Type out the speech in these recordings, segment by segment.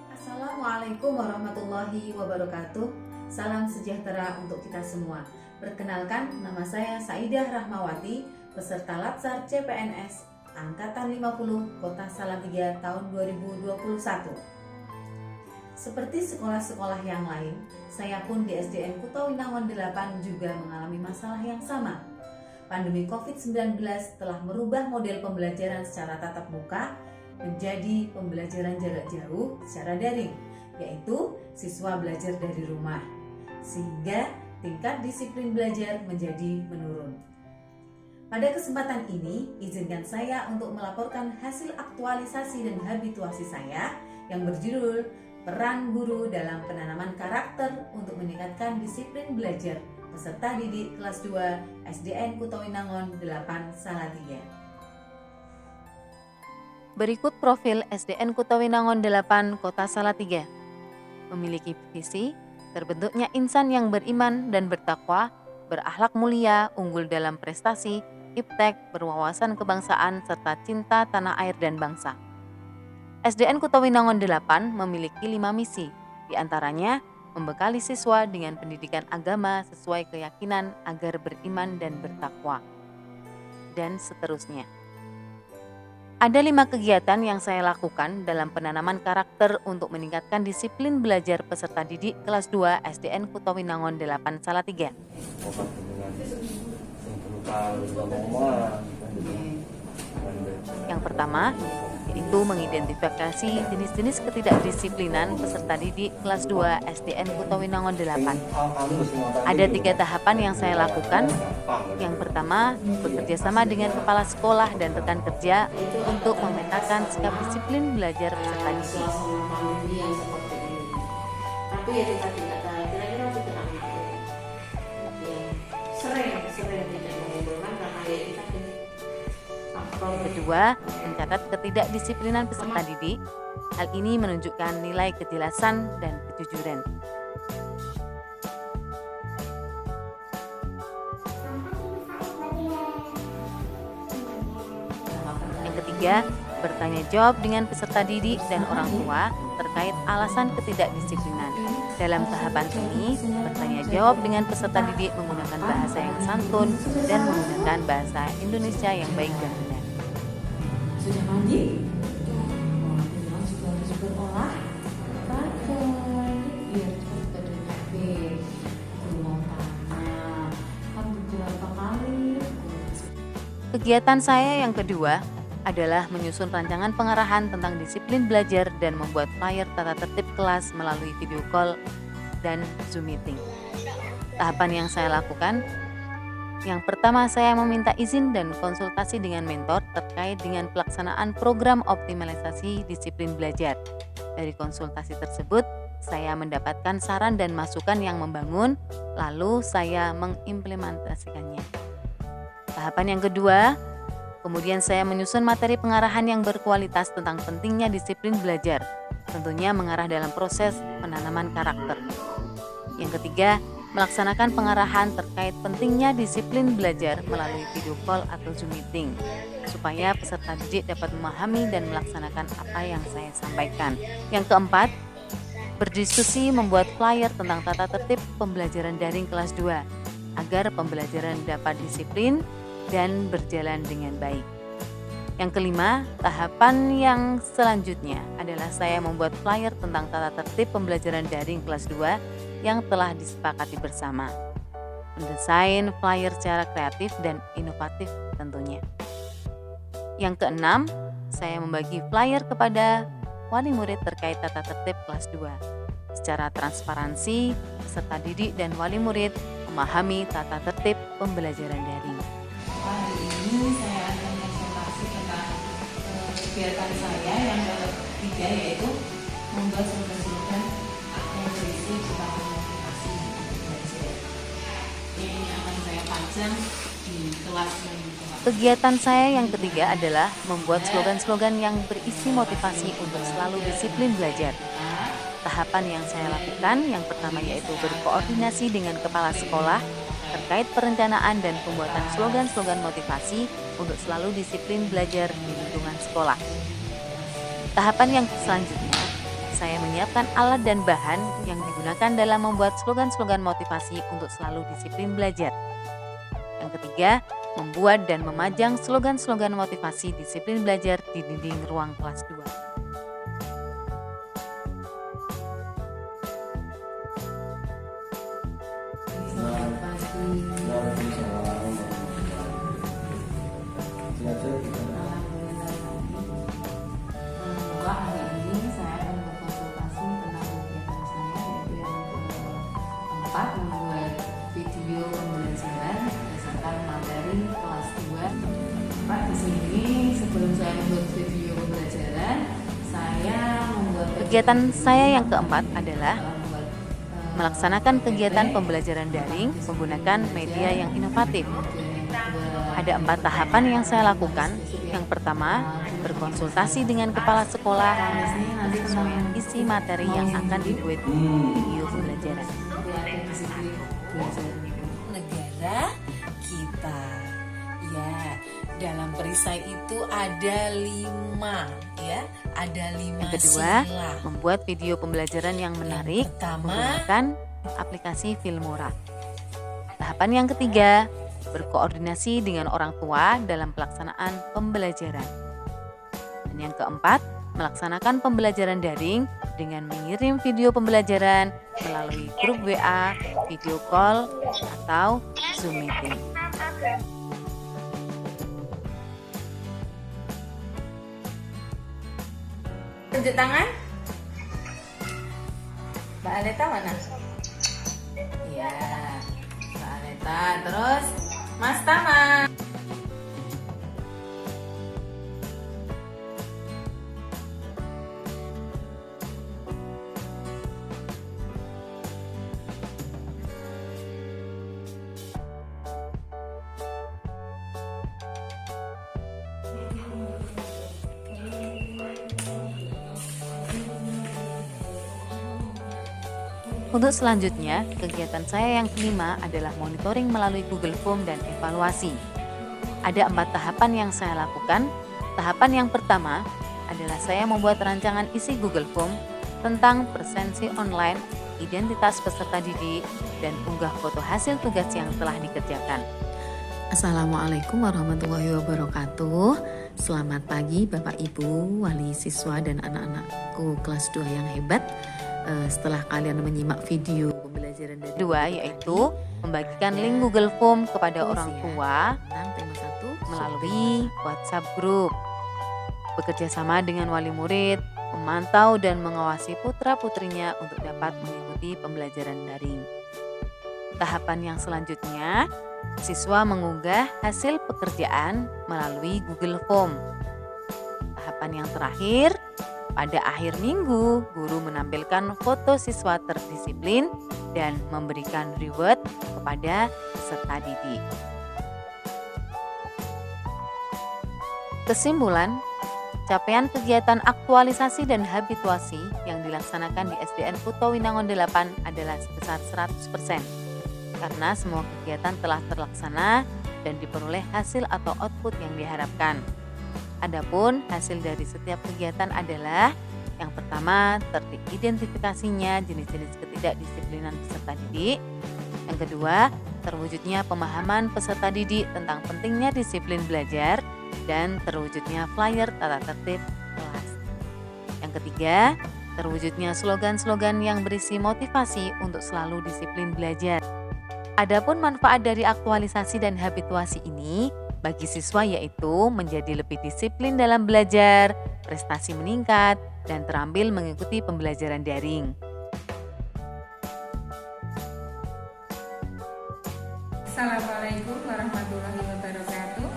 Assalamualaikum warahmatullahi wabarakatuh. Salam sejahtera untuk kita semua. Perkenalkan, nama saya Saidah Rahmawati, peserta Latsar CPNS Angkatan 50 Kota Salatiga tahun 2021. Seperti sekolah-sekolah yang lain, saya pun di SDN Kutawinangun 8 juga mengalami masalah yang sama. Pandemi COVID-19 telah merubah model pembelajaran secara tatap muka menjadi pembelajaran jarak jauh secara daring, yaitu siswa belajar dari rumah, sehingga tingkat disiplin belajar menjadi menurun. Pada kesempatan ini, izinkan saya untuk melaporkan hasil aktualisasi dan habituasi saya yang berjudul Peran Guru dalam Penanaman Karakter untuk Meningkatkan Disiplin Belajar peserta didik kelas 2 SDN Kutawinangun 8 Salatiga. Berikut profil SDN Kutawinangun 8 Kota Salatiga. Memiliki visi, terbentuknya insan yang beriman dan bertakwa, berakhlak mulia, unggul dalam prestasi, iptek, berwawasan kebangsaan, serta cinta tanah air dan bangsa. SDN Kutawinangun 8 memiliki 5 misi, diantaranya membekali siswa dengan pendidikan agama sesuai keyakinan agar beriman dan bertakwa, dan seterusnya. Ada 5 kegiatan yang saya lakukan dalam penanaman karakter untuk meningkatkan disiplin belajar peserta didik kelas 2 SDN Kutawinangun 8 Salatiga. Yang pertama, yaitu mengidentifikasi jenis-jenis ketidakdisiplinan peserta didik kelas 2 SDN Kutawinangun 8. Ada 3 tahapan yang saya lakukan. Yang pertama, bekerja sama dengan kepala sekolah dan rekan kerja untuk memetakan sikap disiplin belajar peserta didik. Tapi ya tidak kira-kira untuk sering tidak mengumpulkan karena ya kita Kedua, mencatat ketidakdisiplinan peserta didik. Hal ini menunjukkan nilai kejelasan dan kejujuran. Yang ketiga, bertanya jawab dengan peserta didik dan orang tua terkait alasan ketidakdisiplinan. Dalam tahapan ini, bertanya jawab dengan peserta didik menggunakan bahasa yang santun dan menggunakan bahasa Indonesia yang baik dan benar. Sudah mandi? Juga harus berolah badan biar cepat badannya fit. Belum tanah kan beberapa kali. Kegiatan saya yang kedua adalah menyusun rancangan pengarahan tentang disiplin belajar dan membuat flyer tata tertib kelas melalui video call dan Zoom meeting. Tahapan yang saya lakukan, yang pertama, saya meminta izin dan konsultasi dengan mentor terkait dengan pelaksanaan program optimalisasi disiplin belajar. Dari konsultasi tersebut, saya mendapatkan saran dan masukan yang membangun, lalu saya mengimplementasikannya. Tahapan yang kedua, kemudian saya menyusun materi pengarahan yang berkualitas tentang pentingnya disiplin belajar, tentunya mengarah dalam proses penanaman karakter. Yang ketiga, melaksanakan pengarahan terkait pentingnya disiplin belajar melalui video call atau Zoom meeting, supaya peserta didik dapat memahami dan melaksanakan apa yang saya sampaikan. Yang keempat, berdiskusi membuat flyer tentang tata tertib pembelajaran daring kelas 2, agar pembelajaran dapat disiplin dan berjalan dengan baik. Yang kelima, tahapan yang selanjutnya adalah saya membuat flyer tentang tata tertib pembelajaran daring kelas 2 yang telah disepakati bersama. Mendesain flyer secara kreatif dan inovatif tentunya. Yang keenam, saya membagi flyer kepada wali murid terkait tata tertib kelas 2. Secara transparansi, peserta didik dan wali murid memahami tata tertib pembelajaran daring. Hari ini saya akan presentasi tentang kegiatan saya yang ketiga, yaitu membuat slogan-slogan yang berisi tentang motivasi belajar. Ini akan saya panjang di kelas yang Kegiatan saya yang ketiga adalah membuat slogan-slogan yang berisi motivasi untuk selalu disiplin belajar. Tahapan yang saya lakukan yang pertama yaitu berkoordinasi dengan kepala sekolah terkait perencanaan dan pembuatan slogan-slogan motivasi untuk selalu disiplin belajar di lingkungan sekolah. Tahapan yang selanjutnya, saya menyiapkan alat dan bahan yang digunakan dalam membuat slogan-slogan motivasi untuk selalu disiplin belajar. Yang ketiga, membuat dan memajang slogan-slogan motivasi disiplin belajar di dinding ruang kelas 2. Hari ini saya akan berkonsultasi tentang kegiatan saya, yaitu yang keempat, membuat video pembelajaran berdasarkan materi kelas 2. Pak, di sini sebelum saya membuat video pembelajaran, saya membuat Kegiatan saya yang keempat adalah melaksanakan kegiatan pembelajaran daring menggunakan media yang inovatif. Ada 4 tahapan yang saya lakukan. Yang pertama, berkonsultasi dengan kepala sekolah mengenai penyesuaian isi materi yang akan dibuat video pembelajaran. Negara kita, ya, dalam perisai itu ada 5, ya, ada 5 Yang kedua, sila. membuat video pembelajaran yang menarik Yang pertama, menggunakan aplikasi Filmora. Tahapan yang ketiga, berkoordinasi dengan orang tua dalam pelaksanaan pembelajaran. Dan yang keempat, melaksanakan pembelajaran daring dengan mengirim video pembelajaran melalui grup WA, video call, atau Zoom meeting. tunjuk tangan. Mbak Aleta mana? ya, Mbak Aleta. Terus Mas Tama. Untuk selanjutnya, kegiatan saya yang kelima adalah monitoring melalui Google Form dan evaluasi. Ada 4 tahapan yang saya lakukan. Tahapan yang pertama adalah saya membuat rancangan isi Google Form tentang presensi online, identitas peserta didik, dan unggah foto hasil tugas yang telah dikerjakan. Assalamualaikum warahmatullahi wabarakatuh. Selamat pagi Bapak Ibu, wali siswa dan anak-anakku kelas 2 yang hebat. Setelah kalian menyimak video pembelajaran dari Kedua, yaitu membagikan link Google Form kepada orang tua tentang tema 1 melalui WhatsApp Group. Bekerja sama dengan wali murid, memantau dan mengawasi putra-putrinya untuk dapat mengikuti pembelajaran daring. Tahapan yang selanjutnya, siswa mengunggah hasil pekerjaan melalui Google Form. Tahapan yang terakhir, pada akhir minggu, guru menampilkan foto siswa terdisiplin dan memberikan reward kepada peserta didik. Kesimpulan, capaian kegiatan aktualisasi dan habituasi yang dilaksanakan di SDN Puto Winangun 8 adalah sebesar 100%, karena semua kegiatan telah terlaksana dan diperoleh hasil atau output yang diharapkan. Adapun hasil dari setiap kegiatan adalah yang pertama, teridentifikasinya jenis-jenis ketidakdisiplinan peserta didik. Yang kedua, terwujudnya pemahaman peserta didik tentang pentingnya disiplin belajar dan terwujudnya flyer tata tertib kelas. Yang ketiga, terwujudnya slogan-slogan yang berisi motivasi untuk selalu disiplin belajar. Adapun manfaat dari aktualisasi dan habituasi ini bagi siswa yaitu menjadi lebih disiplin dalam belajar, prestasi meningkat, dan terampil mengikuti pembelajaran daring. Assalamualaikum warahmatullahi wabarakatuh.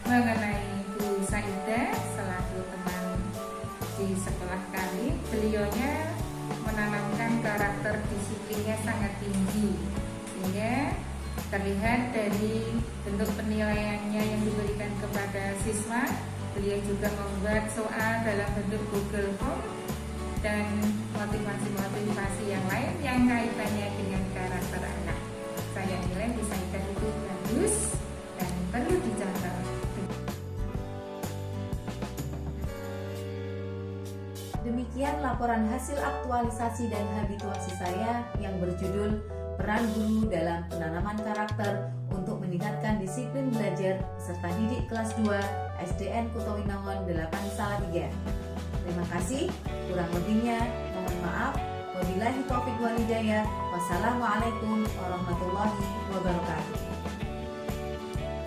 Mengenai Bu Saidah selaku teman di sekolah kami, beliaunya menanamkan karakter disiplinnya sangat tinggi, sehingga terlihat dari bentuk penilaiannya yang diberikan kepada siswa. Beliau juga membuat soal dalam bentuk Google Form dan motivasi-motivasi yang lain yang kaitannya dengan karakter anak. Saya nilai Bu Saidah itu bagus dan perlu dicontoh. Demikian laporan hasil aktualisasi dan habituasi saya yang berjudul Peran Guru dalam Penanaman Karakter untuk Meningkatkan Disiplin Belajar peserta didik kelas 2 SDN Kutowinangun 8 Salatiga. Terima kasih, kurang lebihnya mohon maaf. Wabillahi taufiq wal hidayah. Wassalamualaikum warahmatullahi wabarakatuh.